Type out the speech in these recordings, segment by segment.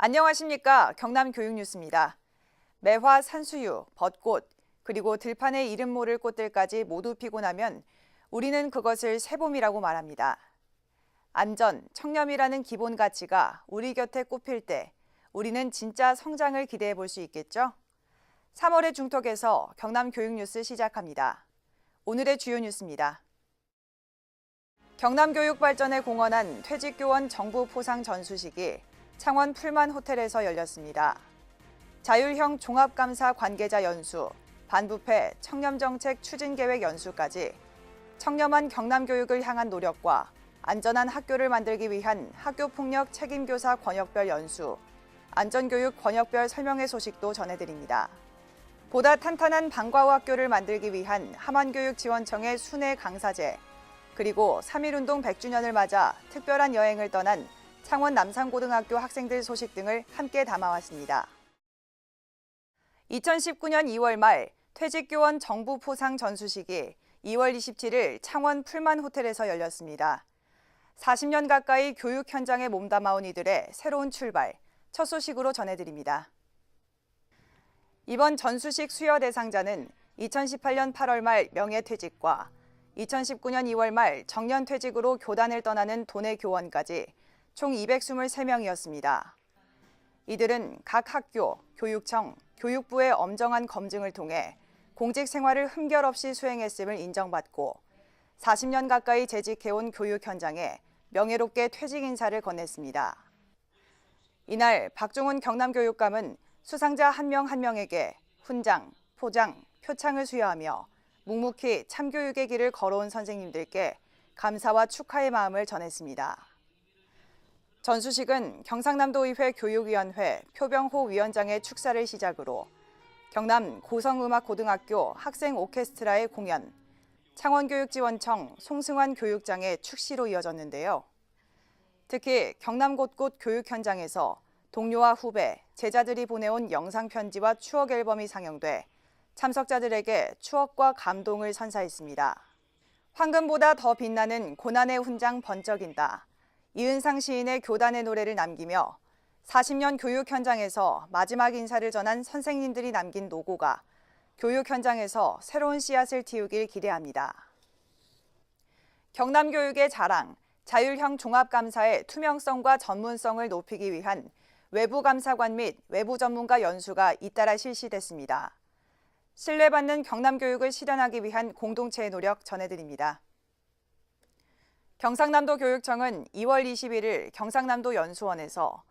안녕하십니까. 경남교육뉴스입니다. 매화, 산수유, 벚꽃, 그리고 들판에 이름 모를 꽃들까지 모두 피고 나면 우리는 그것을 새봄이라고 말합니다. 안전, 청렴이라는 기본 가치가 우리 곁에 꽃필 때 우리는 진짜 성장을 기대해 볼 수 있겠죠? 3월의 중턱에서 경남교육뉴스 시작합니다. 오늘의 주요 뉴스입니다. 경남교육 발전에 공헌한 퇴직교원 정부 포상 전수식이 창원 풀만 호텔에서 열렸습니다. 자율형 종합감사 관계자 연수, 반부패 청렴정책 추진계획 연수까지 청렴한 경남교육을 향한 노력과 안전한 학교를 만들기 위한 학교폭력 책임교사 권역별 연수, 안전교육 권역별 설명회 소식도 전해드립니다. 보다 탄탄한 방과후 학교를 만들기 위한 함안교육지원청의 순회 강사제, 그리고 3.1운동 100주년을 맞아 특별한 여행을 떠난 창원 남산고등학교 학생들 소식 등을 함께 담아왔습니다. 2019년 2월 말 퇴직교원 정부 포상 전수식이 2월 27일 창원 풀만 호텔에서 열렸습니다. 40년 가까이 교육 현장에 몸담아온 이들의 새로운 출발, 첫 소식으로 전해드립니다. 이번 전수식 수여 대상자는 2018년 8월 말 명예퇴직과 2019년 2월 말 정년퇴직으로 교단을 떠나는 도내 교원까지 총 223명이었습니다. 이들은 각 학교, 교육청, 교육부의 엄정한 검증을 통해 공직 생활을 흠결 없이 수행했음을 인정받고 40년 가까이 재직해온 교육 현장에 명예롭게 퇴직 인사를 건넸습니다. 이날 박종훈 경남교육감은 수상자 한 명 한 명에게 훈장, 포장, 표창을 수여하며 묵묵히 참교육의 길을 걸어온 선생님들께 감사와 축하의 마음을 전했습니다. 전수식은 경상남도의회 교육위원회 표병호 위원장의 축사를 시작으로 경남 고성음악고등학교 학생 오케스트라의 공연, 창원교육지원청 송승환 교육장의 축시로 이어졌는데요. 특히 경남 곳곳 교육 현장에서 동료와 후배, 제자들이 보내온 영상편지와 추억 앨범이 상영돼 참석자들에게 추억과 감동을 선사했습니다. 황금보다 더 빛나는 고난의 훈장 번쩍인다. 이은상 시인의 교단의 노래를 남기며 40년 교육 현장에서 마지막 인사를 전한 선생님들이 남긴 노고가 교육 현장에서 새로운 씨앗을 틔우길 기대합니다. 경남교육의 자랑, 자율형 종합감사의 투명성과 전문성을 높이기 위한 외부감사관 및 외부 전문가 연수가 잇따라 실시됐습니다. 신뢰받는 경남교육을 실현하기 위한 공동체의 노력 전해드립니다. 경상남도 교육청은 2월 21일 경상남도 연수원에서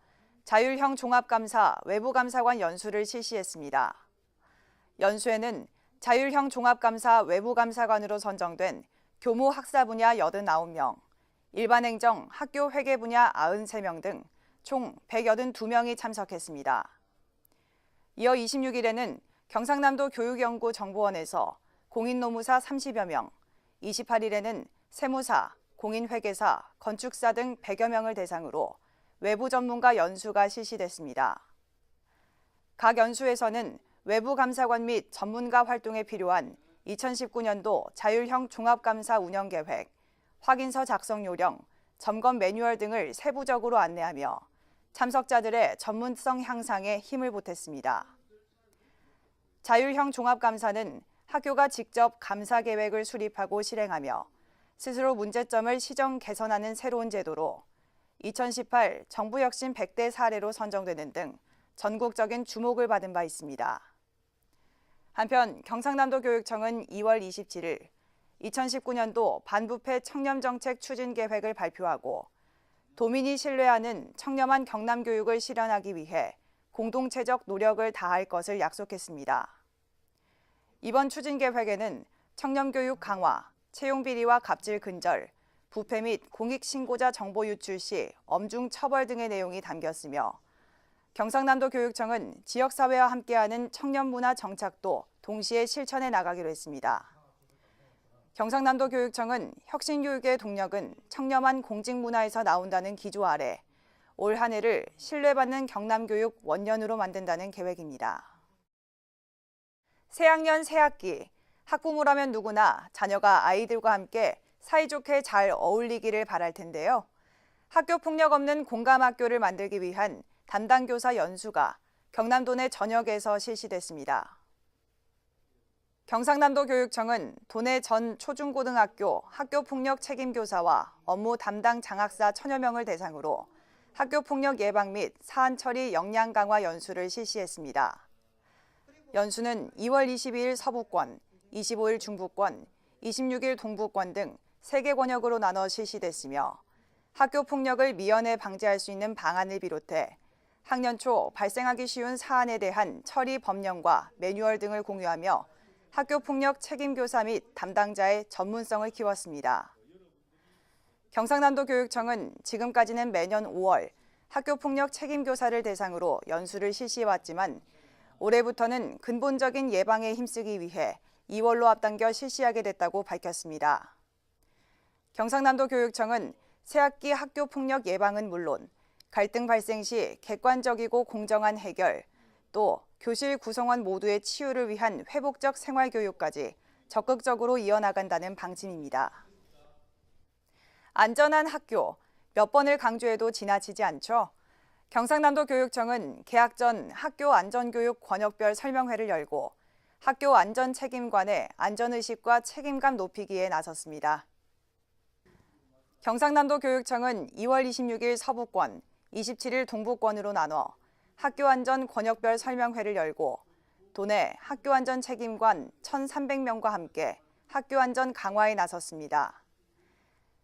자율형 종합감사 외부감사관 연수를 실시했습니다. 연수에는 자율형 종합감사 외부감사관으로 선정된 교무 학사 분야 89명, 일반행정 학교 회계 분야 93명 등 총 182명이 참석했습니다. 이어 26일에는 경상남도 교육연구정보원에서 공인노무사 30여 명, 28일에는 세무사, 공인회계사, 건축사 등 100여 명을 대상으로 외부 전문가 연수가 실시됐습니다. 각 연수에서는 외부 감사관 및 전문가 활동에 필요한 2019년도 자율형 종합감사 운영계획, 확인서 작성 요령, 점검 매뉴얼 등을 세부적으로 안내하며 참석자들의 전문성 향상에 힘을 보탰습니다. 자율형 종합감사는 학교가 직접 감사 계획을 수립하고 실행하며 스스로 문제점을 시정 개선하는 새로운 제도로 2018 정부혁신 100대 사례로 선정되는 등 전국적인 주목을 받은 바 있습니다. 한편 경상남도 교육청은 2월 27일 2019년도 반부패 청렴정책 추진계획을 발표하고 도민이 신뢰하는 청렴한 경남교육을 실현하기 위해 공동체적 노력을 다할 것을 약속했습니다. 이번 추진계획에는 청렴교육 강화, 채용비리와 갑질 근절, 부패 및 공익신고자 정보 유출 시 엄중 처벌 등의 내용이 담겼으며 경상남도 교육청은 지역사회와 함께하는 청년문화 정착도 동시에 실천해 나가기로 했습니다. 경상남도 교육청은 혁신교육의 동력은 청렴한 공직문화에서 나온다는 기조 아래 올 한 해를 신뢰받는 경남교육 원년으로 만든다는 계획입니다. 새학년 새학기, 학부모라면 누구나 자녀가 아이들과 함께 사이좋게 잘 어울리기를 바랄 텐데요. 학교 폭력 없는 공감 학교를 만들기 위한 담당 교사 연수가 경남도 내 전역에서 실시됐습니다. 경상남도 교육청은 도내 전 초중고등학교 학교폭력 책임교사와 업무 담당 장학사 1000여 명을 대상으로 학교폭력 예방 및 사안 처리 역량 강화 연수를 실시했습니다. 연수는 2월 22일 서부권, 25일 중부권, 26일 동부권 등 3개 권역으로 나눠 실시됐으며 학교폭력을 미연에 방지할 수 있는 방안을 비롯해 학년 초 발생하기 쉬운 사안에 대한 처리 법령과 매뉴얼 등을 공유하며 학교폭력 책임교사 및 담당자의 전문성을 키웠습니다. 경상남도 교육청은 지금까지는 매년 5월 학교폭력 책임교사를 대상으로 연수를 실시해왔지만 올해부터는 근본적인 예방에 힘쓰기 위해 2월로 앞당겨 실시하게 됐다고 밝혔습니다. 경상남도 교육청은 새학기 학교폭력 예방은 물론 갈등 발생 시 객관적이고 공정한 해결, 또 교실 구성원 모두의 치유를 위한 회복적 생활교육까지 적극적으로 이어나간다는 방침입니다. 안전한 학교, 몇 번을 강조해도 지나치지 않죠. 경상남도 교육청은 개학 전 학교 안전교육 권역별 설명회를 열고 학교 안전책임관의 안전의식과 책임감 높이기에 나섰습니다. 경상남도 교육청은 2월 26일 서부권, 27일 동부권으로 나눠 학교안전 권역별 설명회를 열고 도내 학교안전 책임관 1,300명과 함께 학교안전 강화에 나섰습니다.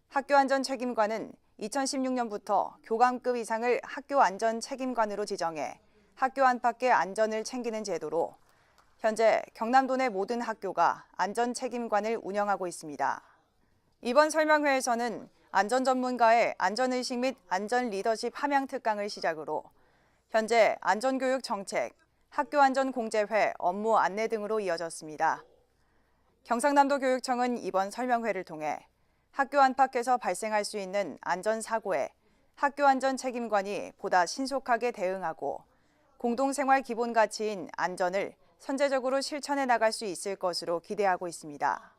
학교안전 책임관은 2016년부터 교감급 이상을 학교안전 책임관으로 지정해 학교 안팎의 안전을 챙기는 제도로 현재 경남도 내 모든 학교가 안전 책임관을 운영하고 있습니다. 이번 설명회에서는 안전 전문가의 안전의식 및 안전 리더십 함양 특강을 시작으로 현재 안전교육 정책, 학교안전공제회 업무 안내 등으로 이어졌습니다. 경상남도 교육청은 이번 설명회를 통해 학교 안팎에서 발생할 수 있는 안전사고에 학교안전 책임관이 보다 신속하게 대응하고 공동생활 기본 가치인 안전을 선제적으로 실천해 나갈 수 있을 것으로 기대하고 있습니다.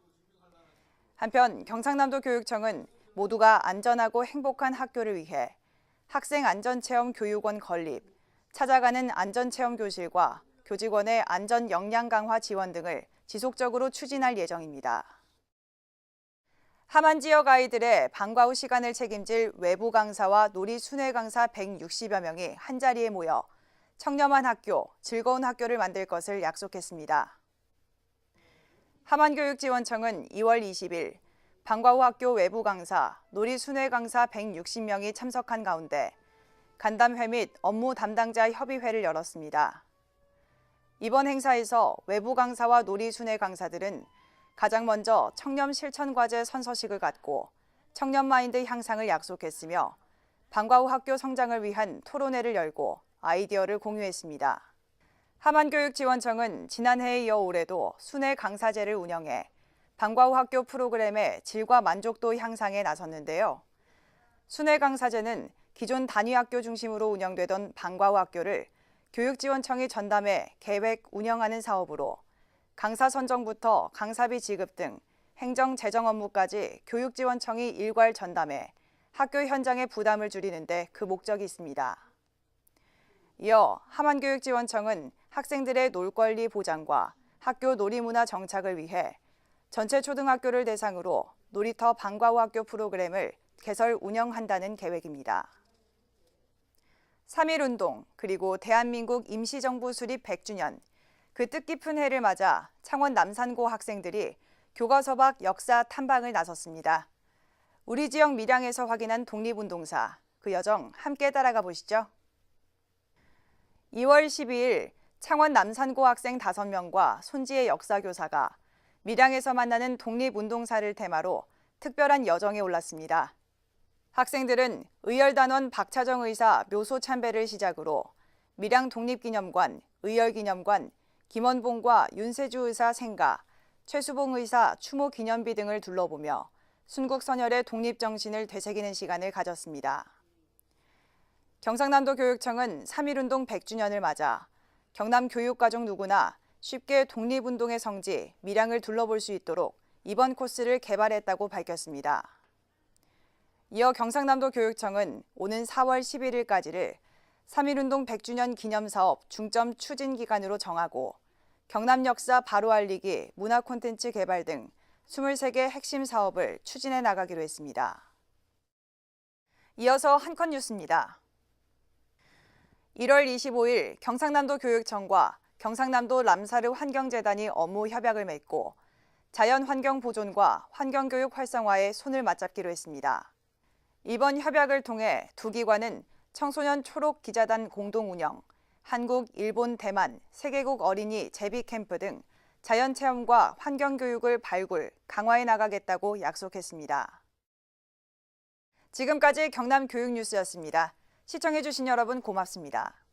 한편 경상남도 교육청은 모두가 안전하고 행복한 학교를 위해 학생 안전체험 교육원 건립, 찾아가는 안전체험 교실과 교직원의 안전 역량 강화 지원 등을 지속적으로 추진할 예정입니다. 함안 지역 아이들의 방과 후 시간을 책임질 외부 강사와 놀이 순회 강사 160여 명이 한자리에 모여 청렴한 학교, 즐거운 학교를 만들 것을 약속했습니다. 함안교육지원청은 2월 20일 방과 후 학교 외부 강사, 놀이 순회 강사 160명이 참석한 가운데 간담회 및 업무 담당자 협의회를 열었습니다. 이번 행사에서 외부 강사와 놀이 순회 강사들은 가장 먼저 청렴 실천 과제 선서식을 갖고 청렴 마인드 향상을 약속했으며 방과 후 학교 성장을 위한 토론회를 열고 아이디어를 공유했습니다. 함안교육지원청은 지난해에 이어 올해도 순회 강사제를 운영해 방과 후 학교 프로그램의 질과 만족도 향상에 나섰는데요. 순회 강사제는 기존 단위학교 중심으로 운영되던 방과 후 학교를 교육지원청이 전담해 계획, 운영하는 사업으로 강사 선정부터 강사비 지급 등 행정, 재정 업무까지 교육지원청이 일괄 전담해 학교 현장의 부담을 줄이는 데 그 목적이 있습니다. 이어 함안교육지원청은 학생들의 놀권리 보장과 학교 놀이문화 정착을 위해 전체 초등학교를 대상으로 놀이터 방과 후 학교 프로그램을 개설 운영한다는 계획입니다. 3.1운동 그리고 대한민국 임시정부 수립 100주년, 그 뜻깊은 해를 맞아 창원 남산고 학생들이 교과서 밖 역사 탐방을 나섰습니다. 우리 지역 밀양에서 확인한 독립운동사, 그 여정 함께 따라가 보시죠. 2월 12일 창원 남산고 학생 5명과 손지혜 역사교사가 밀양에서 만나는 독립운동사를 테마로 특별한 여정에 올랐습니다. 학생들은 의열단원 박차정 의사 묘소 참배를 시작으로 밀양 독립기념관, 의열기념관, 김원봉과 윤세주 의사 생가, 최수봉 의사 추모 기념비 등을 둘러보며 순국선열의 독립정신을 되새기는 시간을 가졌습니다. 경상남도 교육청은 3.1운동 100주년을 맞아 경남 교육가족 누구나 쉽게 독립운동의 성지, 밀양을 둘러볼 수 있도록 이번 코스를 개발했다고 밝혔습니다. 이어 경상남도 교육청은 오는 4월 11일까지를 3.1운동 100주년 기념사업 중점 추진 기간으로 정하고 경남 역사 바로 알리기, 문화 콘텐츠 개발 등 23개 핵심 사업을 추진해 나가기로 했습니다. 이어서 한 컷 뉴스입니다. 1월 25일 경상남도 교육청과 경상남도 람사르 환경재단이 업무 협약을 맺고 자연환경 보존과 환경교육 활성화에 손을 맞잡기로 했습니다. 이번 협약을 통해 두 기관은 청소년 초록 기자단 공동 운영, 한국, 일본, 대만, 3개국 어린이 제비 캠프 등 자연체험과 환경교육을 발굴, 강화해 나가겠다고 약속했습니다. 지금까지 경남 교육뉴스였습니다. 시청해주신 여러분 고맙습니다.